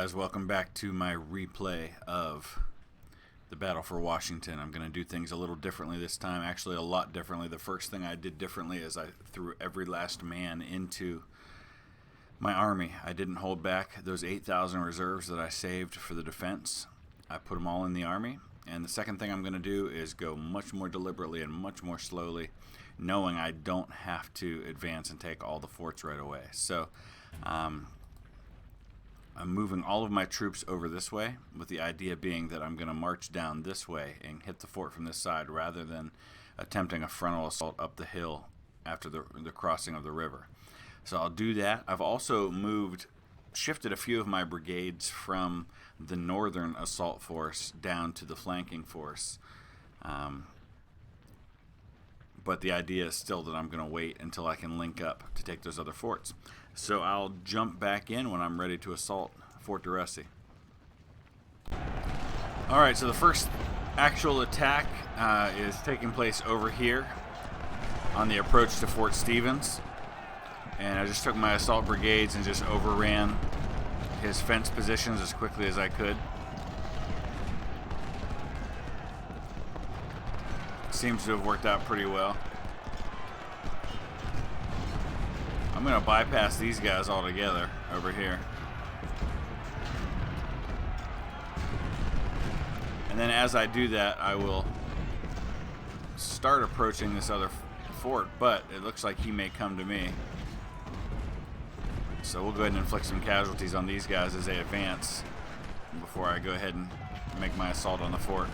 guys, welcome back to my replay of the Battle for Washington. I'm going to do things a little differently this time, actually a lot differently. The first thing I did differently is I threw every last man into my army. I didn't hold back those 8,000 reserves that I saved for the defense. I put them all in the army. And the second thing I'm going to do is go much more deliberately and much more slowly, knowing I don't have to advance and take all the forts right away. So I'm moving all of my troops over this way, with the idea being that I'm going to march down this way and hit the fort from this side rather than attempting a frontal assault up the hill after the crossing of the river. So I'll do that. I've also shifted a few of my brigades from the northern assault force down to the flanking force. But the idea is still that I'm going to wait until I can link up to take those other forts. So I'll jump back in when I'm ready to assault Fort Duressi. Alright, so the first actual attack is taking place over here on the approach to Fort Stevens. And I just took my assault brigades and just overran his fence positions as quickly as I could. Seems to have worked out pretty well. I'm going to bypass these guys altogether over here. And then as I do that, I will start approaching this other fort, but it looks like he may come to me. So we'll go ahead and inflict some casualties on these guys as they advance before I go ahead and make my assault on the fort.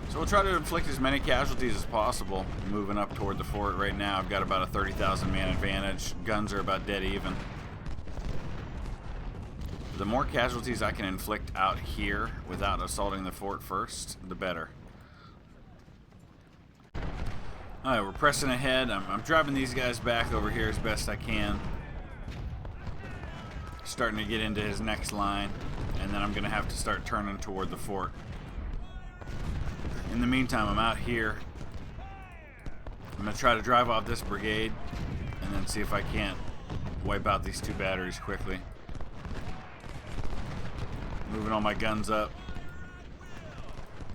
So we'll try to inflict as many casualties as possible moving up toward the fort. Right now I've got about a 30,000 man advantage. Guns are about dead even. The more casualties I can inflict out here without assaulting the fort first, the better. Alright, we're pressing ahead. I'm driving these guys back over here as best I can. Starting to get into his next line, and then I'm going to have to start turning toward the fort. In the meantime, I'm out here. I'm going to try to drive off this brigade and then see if I can't wipe out these two batteries quickly. Moving all my guns up.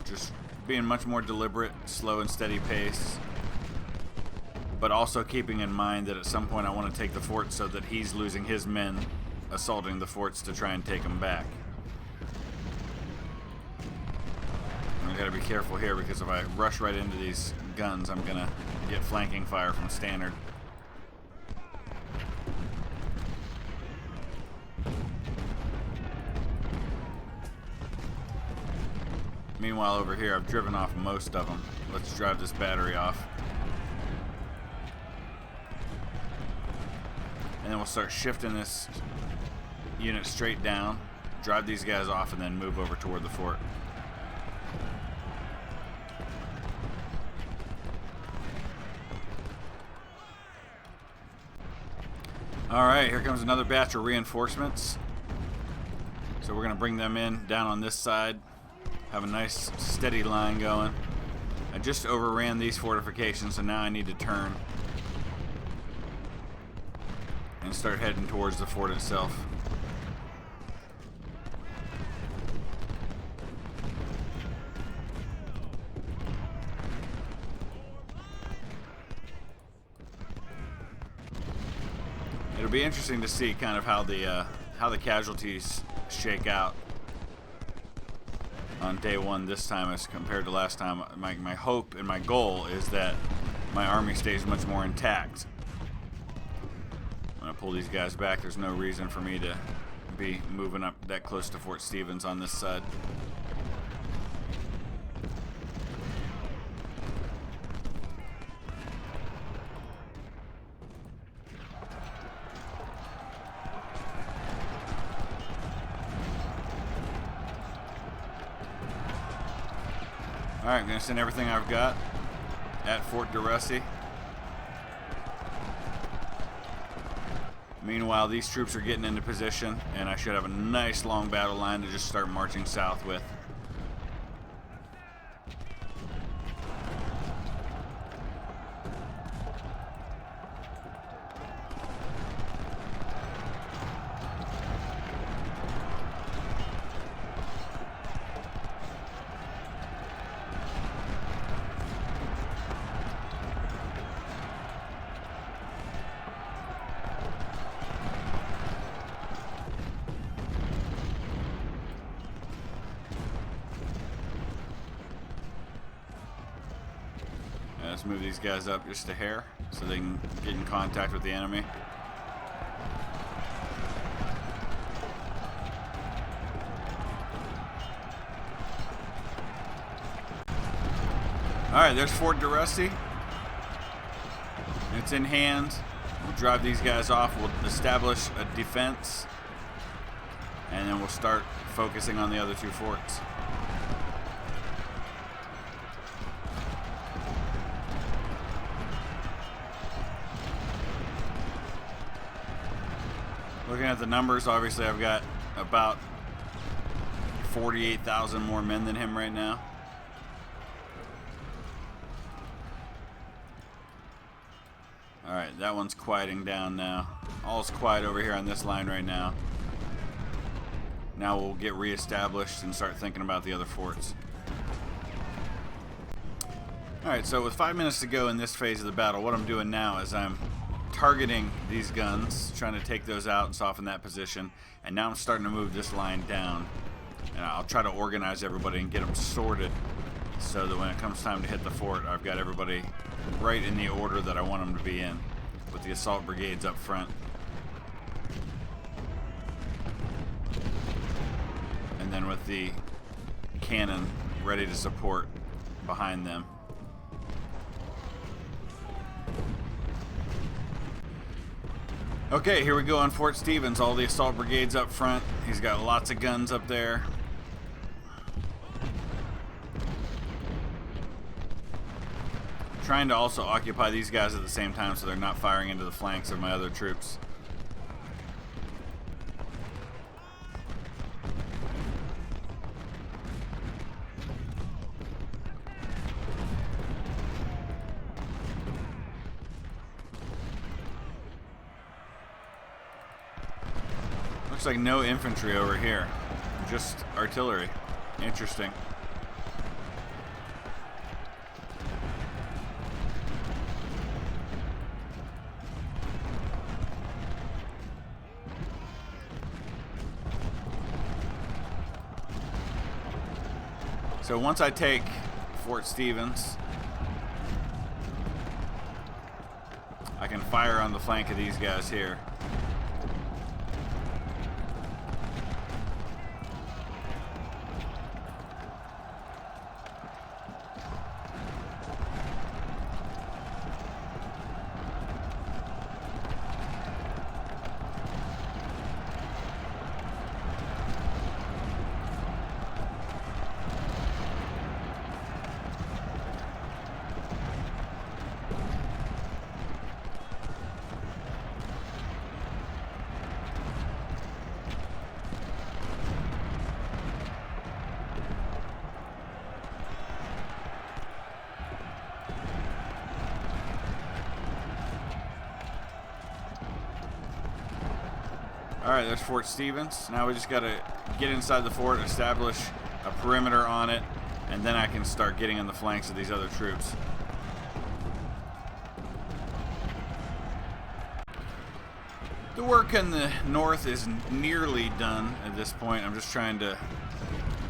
Just being much more deliberate, slow and steady pace. But also keeping in mind that at some point I want to take the fort so that he's losing his men assaulting the forts to try and take them back. I gotta be careful here because if I rush right into these guns, I'm gonna get flanking fire from standard. Meanwhile, over here, I've driven off most of them. Let's drive this battery off. And then we'll start shifting this unit straight down, drive these guys off, and then move over toward the fort. Alright, here comes another batch of reinforcements. So we're going to bring them in down on this side. Have a nice steady line going. I just overran these fortifications, so now I need to turn and start heading towards the fort itself. It'll be interesting to see kind of how the casualties shake out on day one this time as compared to last time. My hope and my goal is that my army stays much more intact. When I pull these guys back, there's no reason for me to be moving up that close to Fort Stevens on this side. Alright, I'm going to send everything I've got at Fort Duressi. Meanwhile, these troops are getting into position, and I should have a nice long battle line to just start marching south with. Let's move these guys up just a hair so they can get in contact with the enemy. Alright, there's Fort DeRusty. It's in hand. We'll drive these guys off. We'll establish a defense. And then we'll start focusing on the other two forts. Looking at the numbers, obviously I've got about 48,000 more men than him right now. Alright, that one's quieting down now. All's quiet over here on this line right now. Now we'll get reestablished and start thinking about the other forts. Alright, so with 5 minutes to go in this phase of the battle, what I'm doing now is I'm targeting these guns, trying to take those out and soften that position, and now I'm starting to move this line down. And I'll try to organize everybody and get them sorted so that when it comes time to hit the fort, I've got everybody right in the order that I want them to be in, with the assault brigades up front. And then with the cannon ready to support behind them. Okay, here we go on Fort Stevens. All the assault brigades up front. He's got lots of guns up there. Trying to also occupy these guys at the same time so they're not firing into the flanks of my other troops. Looks like no infantry over here, just artillery. Interesting. So once I take Fort Stevens, I can fire on the flank of these guys here. Alright, there's Fort Stevens. Now we just got to get inside the fort, establish a perimeter on it, and then I can start getting on the flanks of these other troops. The work in the north is nearly done at this point. I'm just trying to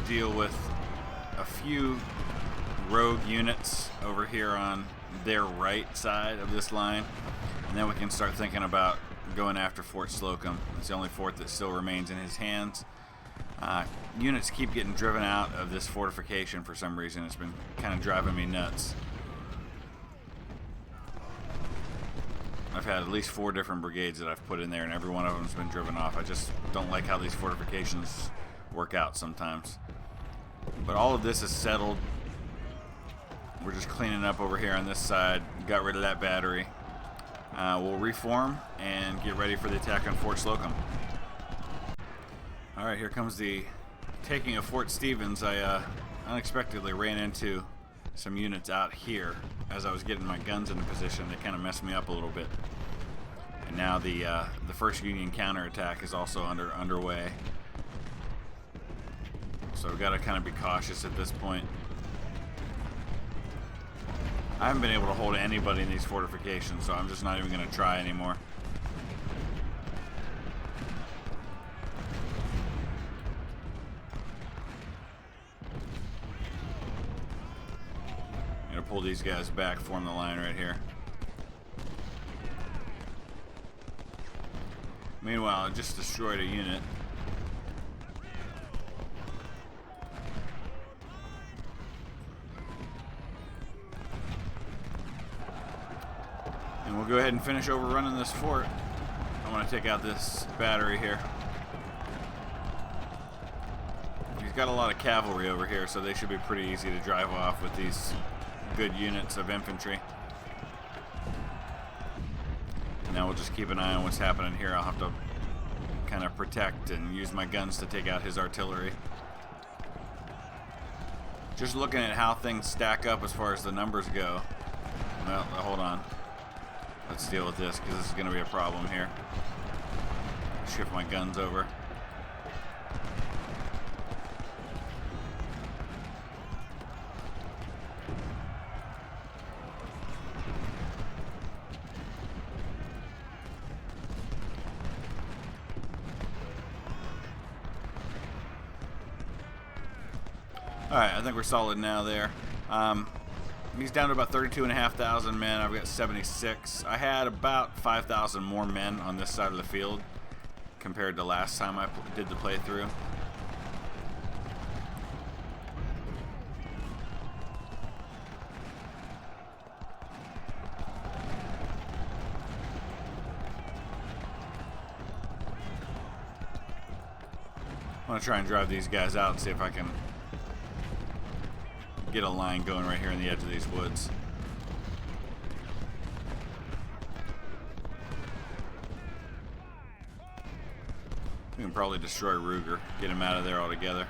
deal with a few rogue units over here on their right side of this line, and then we can start thinking about going after Fort Slocum. It's the only fort that still remains in his hands. Units keep getting driven out of this fortification for some reason. It's been kind of driving me nuts. I've had at least 4 different brigades that I've put in there, and every one of them has been driven off. I just don't like how these fortifications work out sometimes. But all of this is settled. We're just cleaning up over here on this side. Got rid of that battery. We'll reform and get ready for the attack on Fort Slocum. Alright, here comes the taking of Fort Stevens. I unexpectedly ran into some units out here as I was getting my guns into position. They kind of messed me up a little bit. And now the first Union counterattack is also underway. So we've got to kind of be cautious at this point. I haven't been able to hold anybody in these fortifications, so I'm just not even going to try anymore. pull these guys back, form the line right here. Meanwhile, I just destroyed a unit. And we'll go ahead and finish overrunning this fort. I want to take out this battery here. He's got a lot of cavalry over here, so they should be pretty easy to drive off with these good units of infantry. And now we'll just keep an eye on what's happening here. I'll have to kind of protect and use my guns to take out his artillery. Just looking at how things stack up as far as the numbers go. Well, hold on. Let's deal with this, because this is going to be a problem here. Shift my guns over. Alright, I think we're solid now there. He's down to about 32,500 men. I've got 76. I had about 5,000 more men on this side of the field compared to last time I did the playthrough. I want to try and drive these guys out and see if I can get a line going right here on the edge of these woods. We can probably destroy Ruger, get him out of there altogether.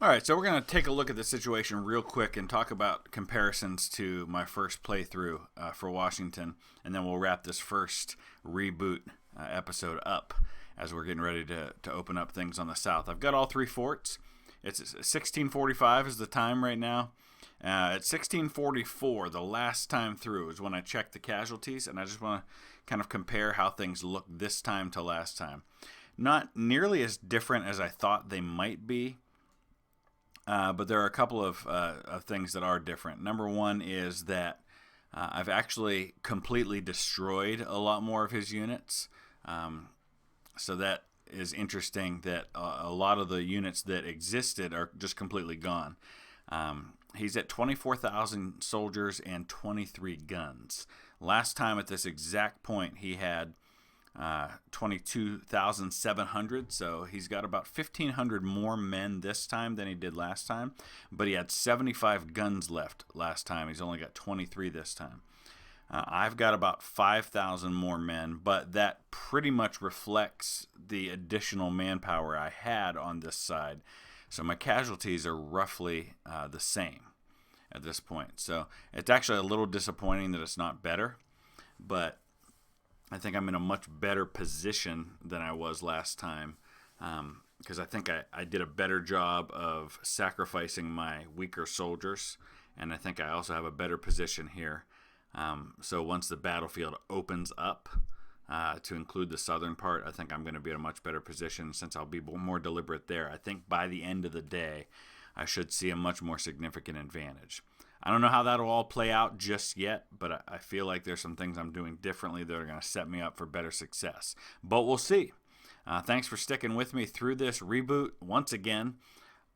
Alright, so we're going to take a look at the situation real quick and talk about comparisons to my first playthrough for Washington, and then we'll wrap this first reboot episode up as we're getting ready to open up things on the south. I've got all three forts. It's 1645 is the time right now. At 1644, the last time through, is when I checked the casualties, and I just want to kind of compare how things look this time to last time. Not nearly as different as I thought they might be. But there are a couple of things that are different. Number one is that I've actually completely destroyed a lot more of his units. So that is interesting that a lot of the units that existed are just completely gone. He's at 24,000 soldiers and 23 guns. Last time at this exact point he had 22,700, so he's got about 1,500 more men this time than he did last time, but he had 75 guns left last time. He's only got 23 this time. I've got about 5,000 more men, but that pretty much reflects the additional manpower I had on this side. So my casualties are roughly the same at this point. So it's actually a little disappointing that it's not better, but I think I'm in a much better position than I was last time, because I think I did a better job of sacrificing my weaker soldiers, and I think I also have a better position here. So once the battlefield opens up to include the southern part, I think I'm going to be in a much better position since I'll be more deliberate there. I think by the end of the day, I should see a much more significant advantage. I don't know how that'll all play out just yet, but I feel like there's some things I'm doing differently that are going to set me up for better success. But we'll see. Thanks for sticking with me through this reboot. Once again,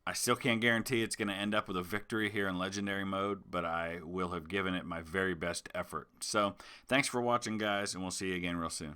I still can't guarantee it's going to end up with a victory here in Legendary mode, but I will have given it my very best effort. So, thanks for watching, guys, and we'll see you again real soon.